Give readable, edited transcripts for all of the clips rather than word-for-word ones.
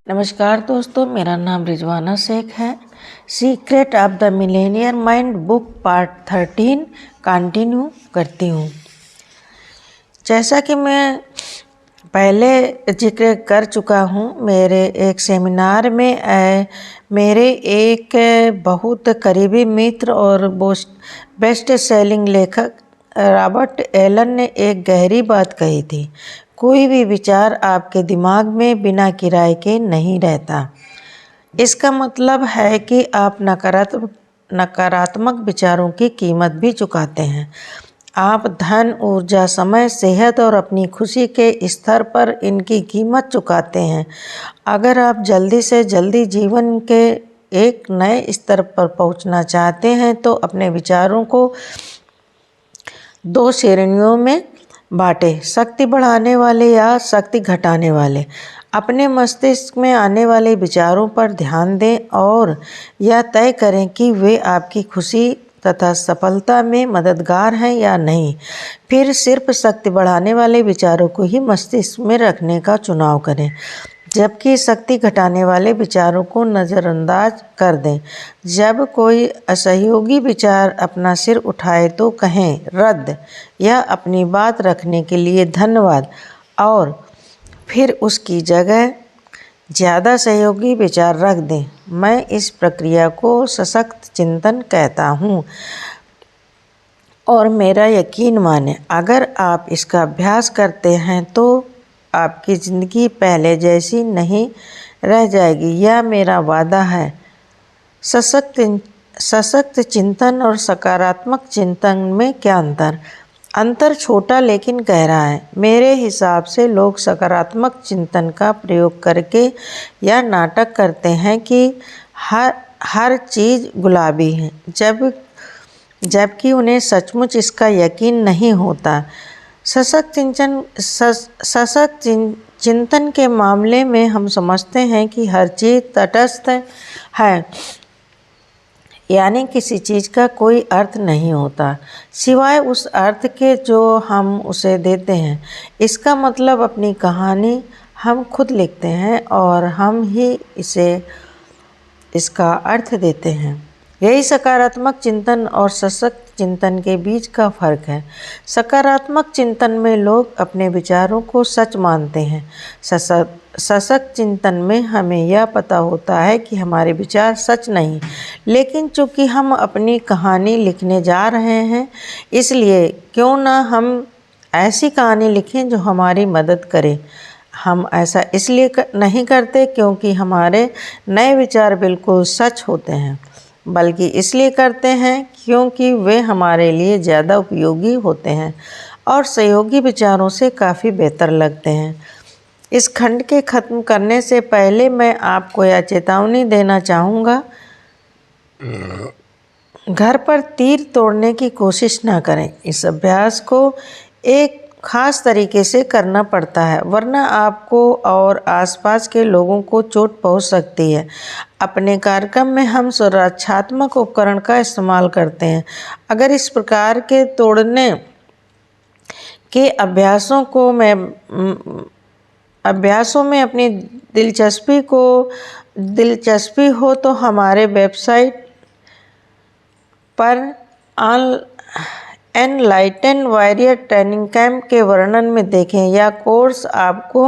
नमस्कार दोस्तों, मेरा नाम रिजवाना शेख है। Secret of the Millionaire mind book part 13 continue करती हूँ। जैसा कि मैं पहले जिक्र कर चुका हूँ, मेरे एक सेमिनार में मेरे एक बहुत करीबी मित्र और बेस्ट सेलिंग लेखक रॉबर्ट एलन ने एक गहरी बात कही थी। कोई भी विचार आपके दिमाग में बिना किराए के नहीं रहता। इसका मतलब है कि आप नकारात्मक विचारों की कीमत भी चुकाते हैं। आप धन, ऊर्जा, समय, सेहत और अपनी खुशी के स्तर पर इनकी कीमत चुकाते हैं। अगर आप जल्दी से जल्दी जीवन के एक नए स्तर पर पहुंचना चाहते हैं तो अपने विचारों को 2 श्रेणियों में बांटें, शक्ति बढ़ाने वाले या शक्ति घटाने वाले। अपने मस्तिष्क में आने वाले विचारों पर ध्यान दें और यह तय करें कि वे आपकी खुशी तथा सफलता में मददगार हैं या नहीं। फिर सिर्फ शक्ति बढ़ाने वाले विचारों को ही मस्तिष्क में रखने का चुनाव करें, जबकि शक्ति घटाने वाले विचारों को नज़रअंदाज कर दें। जब कोई असहयोगी विचार अपना सिर उठाए तो कहें, रद्द, या अपनी बात रखने के लिए धन्यवाद, और फिर उसकी जगह ज़्यादा सहयोगी विचार रख दें। मैं इस प्रक्रिया को सशक्त चिंतन कहता हूँ और मेरा यकीन माने, अगर आप इसका अभ्यास करते हैं तो आपकी ज़िंदगी पहले जैसी नहीं रह जाएगी। यह मेरा वादा है। सशक्त चिंतन और सकारात्मक चिंतन में क्या अंतर छोटा लेकिन गहरा है। मेरे हिसाब से लोग सकारात्मक चिंतन का प्रयोग करके यह नाटक करते हैं कि हर चीज़ गुलाबी है, जबकि उन्हें सचमुच इसका यकीन नहीं होता। सशक्त चिंतन के मामले में हम समझते हैं कि हर चीज़ तटस्थ है, यानी किसी चीज़ का कोई अर्थ नहीं होता सिवाय उस अर्थ के जो हम उसे देते हैं। इसका मतलब अपनी कहानी हम खुद लिखते हैं और हम ही इसका अर्थ देते हैं। यही सकारात्मक चिंतन और सशक्त चिंतन के बीच का फर्क है। सकारात्मक चिंतन में लोग अपने विचारों को सच मानते हैं। सशक्त चिंतन में हमें यह पता होता है कि हमारे विचार सच नहीं, लेकिन चूंकि हम अपनी कहानी लिखने जा रहे हैं, इसलिए क्यों ना हम ऐसी कहानी लिखें जो हमारी मदद करे। हम ऐसा इसलिए नहीं करते क्योंकि हमारे नए विचार बिल्कुल सच होते हैं, बल्कि इसलिए करते हैं क्योंकि वे हमारे लिए ज़्यादा उपयोगी होते हैं और सहयोगी विचारों से काफ़ी बेहतर लगते हैं। इस खंड के ख़त्म करने से पहले मैं आपको यह चेतावनी देना चाहूँगा, घर पर तीर तोड़ने की कोशिश न करें। इस अभ्यास को एक ख़ास तरीके से करना पड़ता है, वरना आपको और आसपास के लोगों को चोट पहुंच सकती है। अपने कार्यक्रम में हम सुरक्षात्मक उपकरण का इस्तेमाल करते हैं। अगर इस प्रकार के तोड़ने के अभ्यासों में अपनी दिलचस्पी हो तो हमारे वेबसाइट पर एनलाइटन वॉरियर ट्रेनिंग कैंप के वर्णन में देखें। यह कोर्स आपको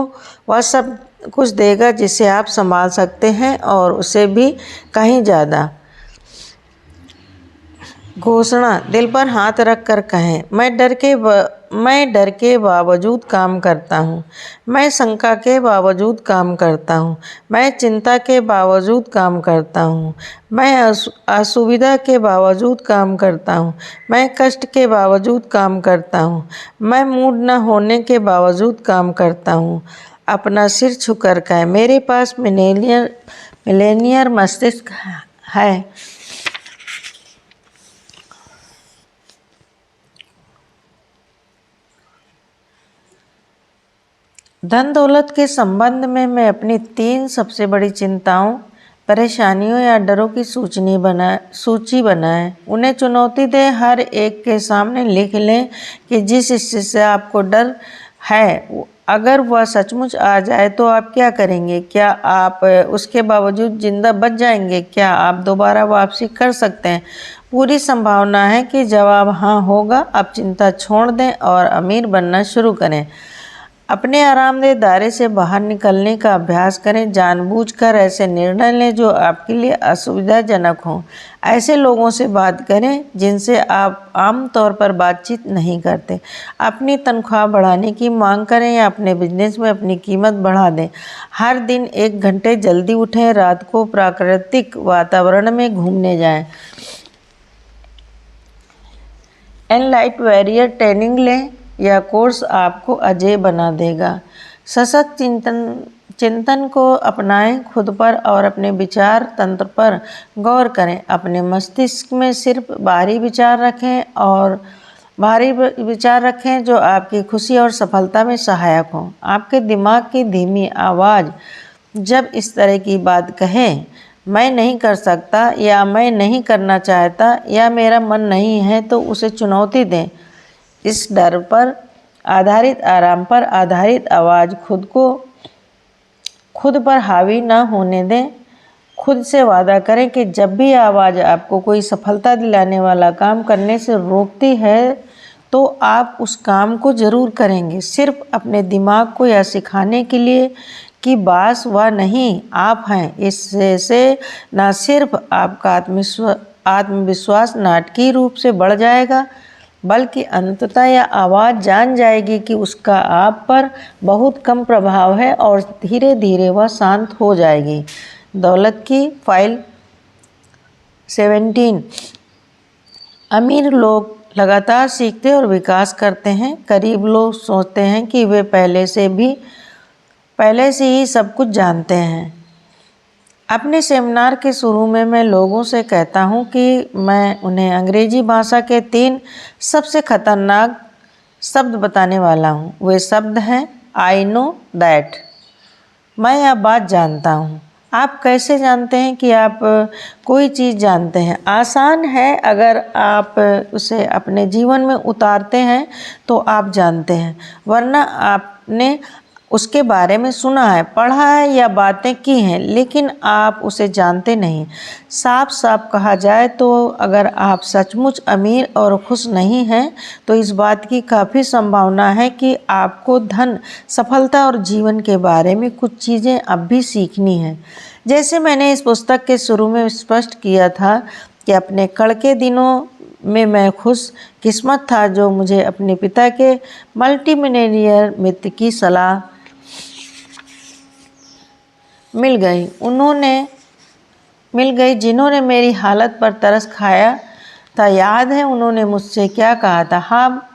वह सब कुछ देगा जिसे आप संभाल सकते हैं और उसे भी कहीं ज़्यादा। घोषणा दिल पर हाथ रख कर कहें, मैं डर के बावजूद काम करता हूँ। मैं शंका के बावजूद काम करता हूँ। मैं चिंता के बावजूद काम करता हूँ। मैं असुविधा के बावजूद काम करता हूँ। मैं कष्ट के बावजूद काम करता हूँ। मैं मूड न होने के बावजूद काम करता हूँ। अपना सिर झुककर कहें, मेरे पास मिलेनियर मस्तिष्क है। धन दौलत के संबंध में मैं अपनी 3 सबसे बड़ी चिंताओं, परेशानियों या डरों की सूची बनाएं। उन्हें चुनौती दें। हर एक के सामने लिख लें कि जिस चीज़ से आपको डर है अगर वह सचमुच आ जाए तो आप क्या करेंगे? क्या आप उसके बावजूद जिंदा बच जाएंगे? क्या आप दोबारा वापसी कर सकते हैं? पूरी संभावना है कि जवाब हाँ होगा। आप चिंता छोड़ दें और अमीर बनना शुरू करें। अपने आरामदेह दायरे से बाहर निकलने का अभ्यास करें। जानबूझकर ऐसे निर्णय लें जो आपके लिए असुविधाजनक हों। ऐसे लोगों से बात करें जिनसे आप आम तौर पर बातचीत नहीं करते। अपनी तनख्वाह बढ़ाने की मांग करें या अपने बिजनेस में अपनी कीमत बढ़ा दें। हर दिन 1 घंटे जल्दी उठें। रात को प्राकृतिक वातावरण में घूमने जाएं। एनलाइट वॉरियर ट्रेनिंग लें। यह कोर्स आपको अजेय बना देगा। सशक्त चिंतन को अपनाएं। खुद पर और अपने विचार तंत्र पर गौर करें। अपने मस्तिष्क में सिर्फ बाहरी विचार रखें जो आपकी खुशी और सफलता में सहायक हों। आपके दिमाग की धीमी आवाज़ जब इस तरह की बात कहे, मैं नहीं कर सकता या मैं नहीं करना चाहता या मेरा मन नहीं है, तो उसे चुनौती दें। इस डर पर आधारित, आराम पर आधारित आवाज़ खुद पर हावी न होने दें। खुद से वादा करें कि जब भी आवाज़ आपको कोई सफलता दिलाने वाला काम करने से रोकती है तो आप उस काम को ज़रूर करेंगे। सिर्फ अपने दिमाग को यह सिखाने के लिए कि बास वह नहीं, आप हैं। इससे न सिर्फ आपका आत्मविश्वास नाटकीय रूप से बढ़ जाएगा, बल्कि अंततः यह आवाज़ जान जाएगी कि उसका आप पर बहुत कम प्रभाव है और धीरे धीरे वह शांत हो जाएगी। दौलत की फाइल 17। अमीर लोग लगातार सीखते और विकास करते हैं। गरीब लोग सोचते हैं कि वे पहले से ही सब कुछ जानते हैं। अपने सेमिनार के शुरू में मैं लोगों से कहता हूं कि मैं उन्हें अंग्रेजी भाषा के 3 सबसे खतरनाक शब्द बताने वाला हूं। वे शब्द हैं आई नो दैट। मैं यह बात जानता हूं। आप कैसे जानते हैं कि आप कोई चीज़ जानते हैं? आसान है, अगर आप उसे अपने जीवन में उतारते हैं तो आप जानते हैं, वरना आपने उसके बारे में सुना है, पढ़ा है या बातें की हैं, लेकिन आप उसे जानते नहीं। साफ साफ कहा जाए तो अगर आप सचमुच अमीर और खुश नहीं हैं तो इस बात की काफ़ी संभावना है कि आपको धन, सफलता और जीवन के बारे में कुछ चीज़ें अब भी सीखनी हैं। जैसे मैंने इस पुस्तक के शुरू में स्पष्ट किया था कि अपने कड़के दिनों में मैं खुश किस्मत था जो मुझे अपने पिता के मल्टीमिलियनेयर मित्र की सलाह मिल गई जिन्होंने मेरी हालत पर तरस खाया था। याद है उन्होंने मुझसे क्या कहा था? हाँ,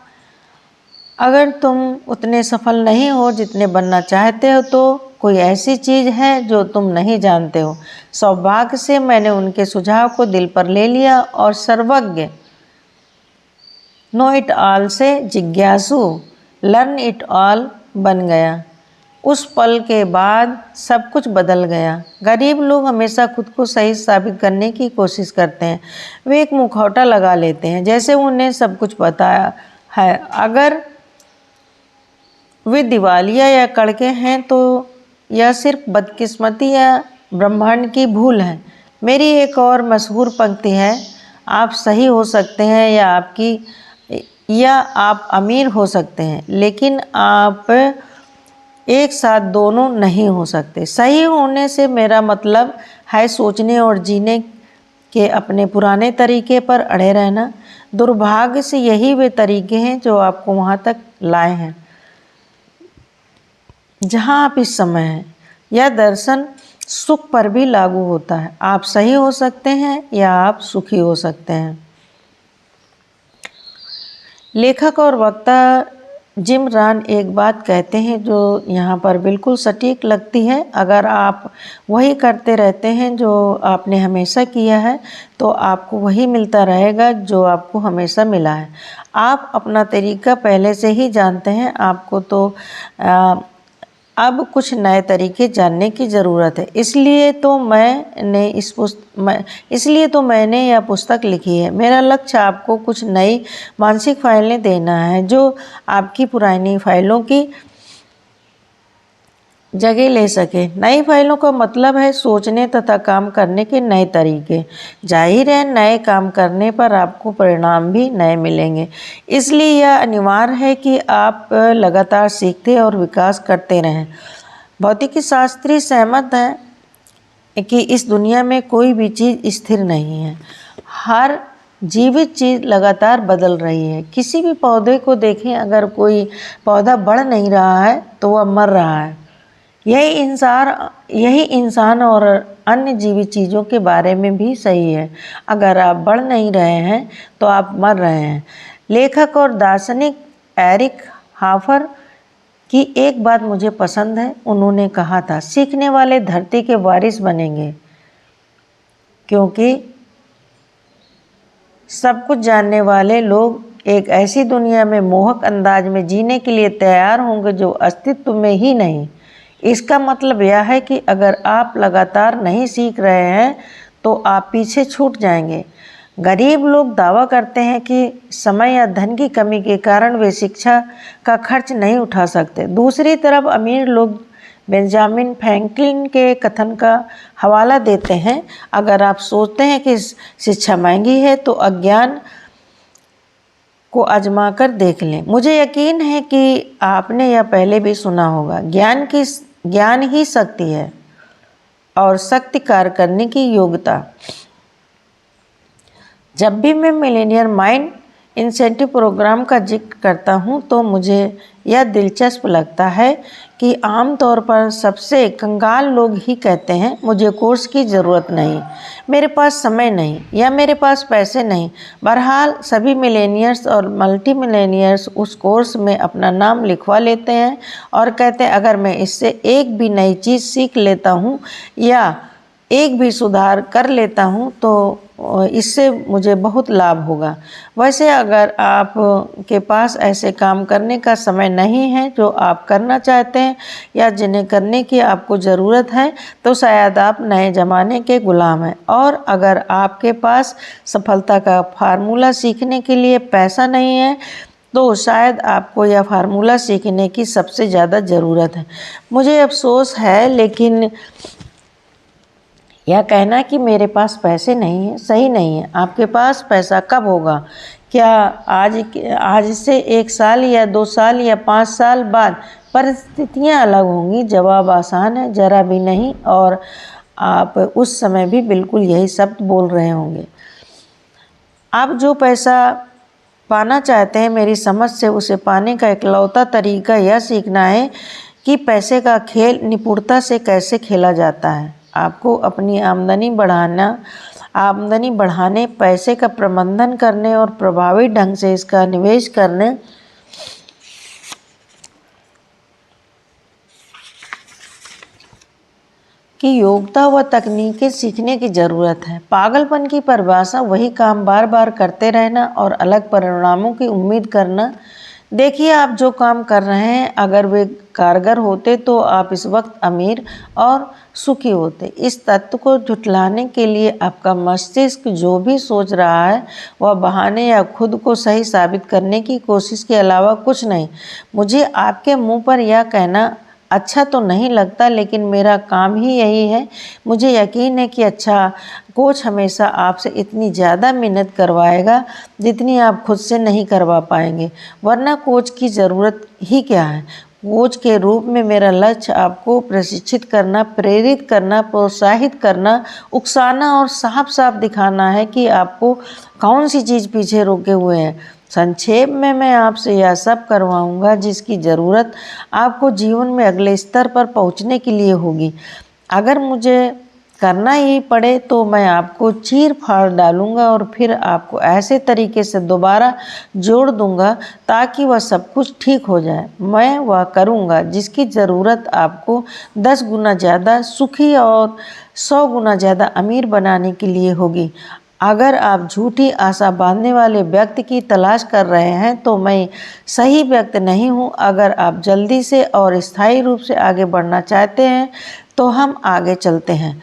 अगर तुम उतने सफल नहीं हो जितने बनना चाहते हो तो कोई ऐसी चीज़ है जो तुम नहीं जानते हो। सौभाग्य से मैंने उनके सुझाव को दिल पर ले लिया और सर्वज्ञ नो इट ऑल से जिज्ञासु लर्न इट ऑल बन गया। उस पल के बाद सब कुछ बदल गया। गरीब लोग हमेशा खुद को सही साबित करने की कोशिश करते हैं। वे एक मुखौटा लगा लेते हैं जैसे उन्हें सब कुछ पता है। अगर वे दिवालिया या कड़के हैं तो यह सिर्फ बदकिस्मती या ब्रह्मांड की भूल है। मेरी एक और मशहूर पंक्ति है, आप सही हो सकते हैं या आप अमीर हो सकते हैं, लेकिन आप एक साथ दोनों नहीं हो सकते। सही होने से मेरा मतलब है सोचने और जीने के अपने पुराने तरीके पर अड़े रहना। दुर्भाग्य से यही वे तरीके हैं जो आपको वहाँ तक लाए हैं जहाँ आप इस समय हैं। यह दर्शन सुख पर भी लागू होता है। आप सही हो सकते हैं या आप सुखी हो सकते हैं। लेखक और वक्ता जिम रॉन एक बात कहते हैं जो यहाँ पर बिल्कुल सटीक लगती है। अगर आप वही करते रहते हैं जो आपने हमेशा किया है तो आपको वही मिलता रहेगा जो आपको हमेशा मिला है। आप अपना तरीका पहले से ही जानते हैं। आपको तो अब कुछ नए तरीके जानने की ज़रूरत है। इसलिए तो मैंने यह पुस्तक लिखी है। मेरा लक्ष्य आपको कुछ नई मानसिक फाइलें देना है जो आपकी पुरानी फाइलों की जगह ले सके। नई फाइलों का मतलब है सोचने तथा काम करने के नए तरीके। जाहिर है नए काम करने पर आपको परिणाम भी नए मिलेंगे, इसलिए यह अनिवार्य है कि आप लगातार सीखते और विकास करते रहें। भौतिकी शास्त्री सहमत हैं कि इस दुनिया में कोई भी चीज़ स्थिर नहीं है। हर जीवित चीज़ लगातार बदल रही है। किसी भी पौधे को देखें, अगर कोई पौधा बढ़ नहीं रहा है तो वह मर रहा है। यही इंसान और अन्य जीवित चीज़ों के बारे में भी सही है। अगर आप बढ़ नहीं रहे हैं तो आप मर रहे हैं। लेखक और दार्शनिक एरिक हाफर की एक बात मुझे पसंद है। उन्होंने कहा था, सीखने वाले धरती के वारिस बनेंगे, क्योंकि सब कुछ जानने वाले लोग एक ऐसी दुनिया में मोहक अंदाज में जीने के लिए तैयार होंगे जो अस्तित्व में ही नहीं। इसका मतलब यह है कि अगर आप लगातार नहीं सीख रहे हैं तो आप पीछे छूट जाएंगे। गरीब लोग दावा करते हैं कि समय या धन की कमी के कारण वे शिक्षा का खर्च नहीं उठा सकते। दूसरी तरफ अमीर लोग बेंजामिन फ्रैंकलिन के कथन का हवाला देते हैं, अगर आप सोचते हैं कि शिक्षा महंगी है तो अज्ञान को आजमा कर देख लें। मुझे यकीन है कि आपने यह पहले भी सुना होगा, ज्ञान ही शक्ति है और शक्ति कार्य करने की योग्यता। जब भी मैं मिलेनियर माइंड इंसेंटिव प्रोग्राम का जिक्र करता हूँ तो मुझे यह दिलचस्प लगता है कि आमतौर पर सबसे कंगाल लोग ही कहते हैं, मुझे कोर्स की ज़रूरत नहीं, मेरे पास समय नहीं या मेरे पास पैसे नहीं। बहरहाल सभी मिलेनियर्स और मल्टी मिलेनियर्स उस कोर्स में अपना नाम लिखवा लेते हैं और कहते हैं, अगर मैं इससे एक भी नई चीज़ सीख लेता हूँ या एक भी सुधार कर लेता हूँ तो इससे मुझे बहुत लाभ होगा। वैसे अगर आप के पास ऐसे काम करने का समय नहीं है जो आप करना चाहते हैं या जिन्हें करने की आपको ज़रूरत है, तो शायद आप नए ज़माने के गुलाम हैं। और अगर आपके पास सफलता का फार्मूला सीखने के लिए पैसा नहीं है तो शायद आपको यह फार्मूला सीखने की सबसे ज़्यादा ज़रूरत है। मुझे अफसोस है, लेकिन यह कहना कि मेरे पास पैसे नहीं है सही नहीं है। आपके पास पैसा कब होगा? क्या आज से 1 साल या 2 साल या 5 साल बाद? परिस्थितियां अलग होंगी। जवाब आसान है, जरा भी नहीं। और आप उस समय भी बिल्कुल यही शब्द बोल रहे होंगे। आप जो पैसा पाना चाहते हैं, मेरी समझ से उसे पाने का इकलौता तरीका यह सीखना है कि पैसे का खेल निपुणता से कैसे खेला जाता है। आपको अपनी आमदनी बढ़ाने, पैसे का प्रबंधन करने और प्रभावी ढंग से इसका निवेश करने की योग्यता व तकनीकें सीखने की ज़रूरत है। पागलपन की परिभाषा वही काम बार बार करते रहना और अलग परिणामों की उम्मीद करना। देखिए, आप जो काम कर रहे हैं, अगर वे कारगर होते तो आप इस वक्त अमीर और सुखी होते। इस तथ्य को झुठलाने के लिए आपका मस्तिष्क जो भी सोच रहा है वह बहाने या खुद को सही साबित करने की कोशिश के अलावा कुछ नहीं। मुझे आपके मुंह पर यह कहना अच्छा तो नहीं लगता, लेकिन मेरा काम ही यही है। मुझे यकीन है कि अच्छा कोच हमेशा आपसे इतनी ज़्यादा मेहनत करवाएगा जितनी आप खुद से नहीं करवा पाएंगे, वरना कोच की ज़रूरत ही क्या है। कोच के रूप में मेरा लक्ष्य आपको प्रशिक्षित करना, प्रेरित करना, प्रोत्साहित करना, उकसाना और साफ साफ दिखाना है कि आपको कौन सी चीज़ पीछे रोके हुए है। संक्षेप में मैं आपसे यह सब करवाऊंगा जिसकी ज़रूरत आपको जीवन में अगले स्तर पर पहुंचने के लिए होगी। अगर मुझे करना ही पड़े तो मैं आपको चीर फाड़ डालूंगा और फिर आपको ऐसे तरीके से दोबारा जोड़ दूंगा ताकि वह सब कुछ ठीक हो जाए। मैं वह करूंगा जिसकी ज़रूरत आपको 10 गुना ज़्यादा सुखी और 100 गुना ज़्यादा अमीर बनाने के लिए होगी। अगर आप झूठी आशा बांधने वाले व्यक्ति की तलाश कर रहे हैं तो मैं सही व्यक्ति नहीं हूं। अगर आप जल्दी से और स्थायी रूप से आगे बढ़ना चाहते हैं तो हम आगे चलते हैं।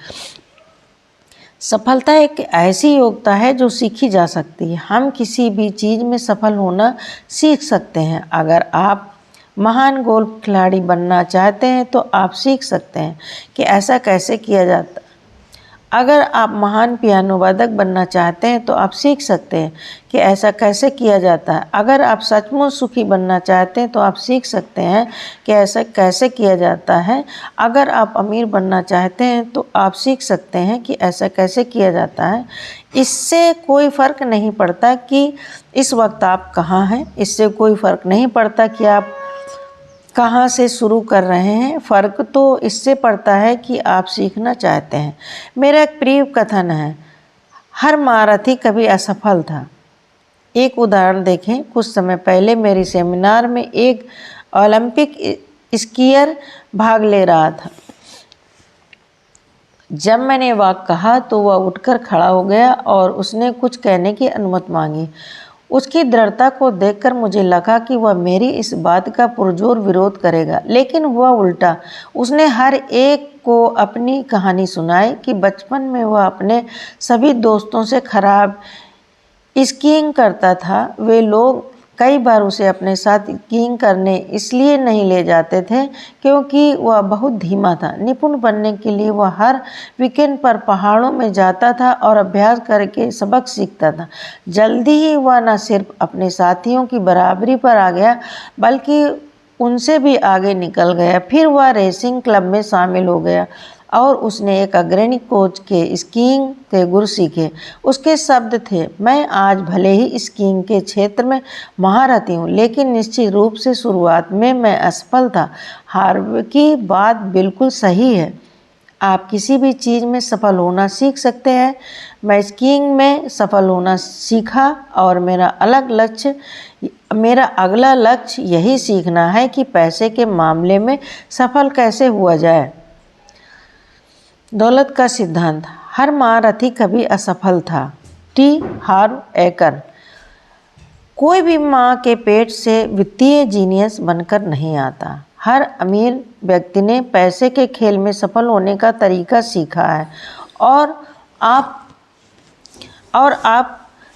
सफलता एक ऐसी योग्यता है जो सीखी जा सकती है। हम किसी भी चीज़ में सफल होना सीख सकते हैं। अगर आप महान गोल्फ खिलाड़ी बनना चाहते हैं तो आप सीख सकते हैं कि ऐसा कैसे किया जाता। अगर आप महान पियानो वादक बनना चाहते हैं तो आप सीख सकते हैं कि ऐसा कैसे किया जाता है। अगर आप सचमुच सुखी बनना चाहते हैं तो आप सीख सकते हैं कि ऐसा कैसे किया जाता है। अगर आप अमीर बनना चाहते हैं तो आप सीख सकते हैं कि ऐसा कैसे किया जाता है। इससे कोई फ़र्क नहीं पड़ता कि इस वक्त आप कहाँ हैं, इससे कोई फ़र्क नहीं पड़ता कि आप कहाँ से शुरू कर रहे हैं। फ़र्क तो इससे पड़ता है कि आप सीखना चाहते हैं। मेरा एक प्रिय कथन है, हर महारथी कभी असफल था। एक उदाहरण देखें, कुछ समय पहले मेरी सेमिनार में एक ओलंपिक स्कीयर भाग ले रहा था। जब मैंने वाक्य कहा तो वह उठकर खड़ा हो गया और उसने कुछ कहने की अनुमति मांगी। उसकी दृढ़ता को देखकर मुझे लगा कि वह मेरी इस बात का पुरजोर विरोध करेगा, लेकिन वह उल्टा। उसने हर एक को अपनी कहानी सुनाई कि बचपन में वह अपने सभी दोस्तों से खराब स्कीइंग करता था। वे लोग कई बार उसे अपने साथ स्कीइंग करने इसलिए नहीं ले जाते थे क्योंकि वह बहुत धीमा था। निपुण बनने के लिए वह हर वीकेंड पर पहाड़ों में जाता था और अभ्यास करके सबक सीखता था। जल्दी ही वह न सिर्फ अपने साथियों की बराबरी पर आ गया बल्कि उनसे भी आगे निकल गया। फिर वह रेसिंग क्लब में शामिल हो गया और उसने एक अग्रणी कोच के स्कीइंग के गुर सीखे। उसके शब्द थे, मैं आज भले ही स्कीइंग के क्षेत्र में महारथी हूँ, लेकिन निश्चित रूप से शुरुआत में मैं असफल था। हार की बात बिल्कुल सही है। आप किसी भी चीज़ में सफल होना सीख सकते हैं। मैं स्कीइंग में सफल होना सीखा और मेरा अगला लक्ष्य यही सीखना है कि पैसे के मामले में सफल कैसे हुआ जाए। दौलत का सिद्धांत, हर महारथी कभी असफल था। टी हार्व एकर। कोई भी माँ के पेट से वित्तीय जीनियस बनकर नहीं आता। हर अमीर व्यक्ति ने पैसे के खेल में सफल होने का तरीका सीखा है और आप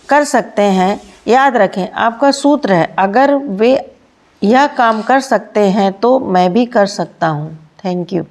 कर सकते हैं। याद रखें, आपका सूत्र है, अगर वे यह काम कर सकते हैं तो मैं भी कर सकता हूँ। Thank you.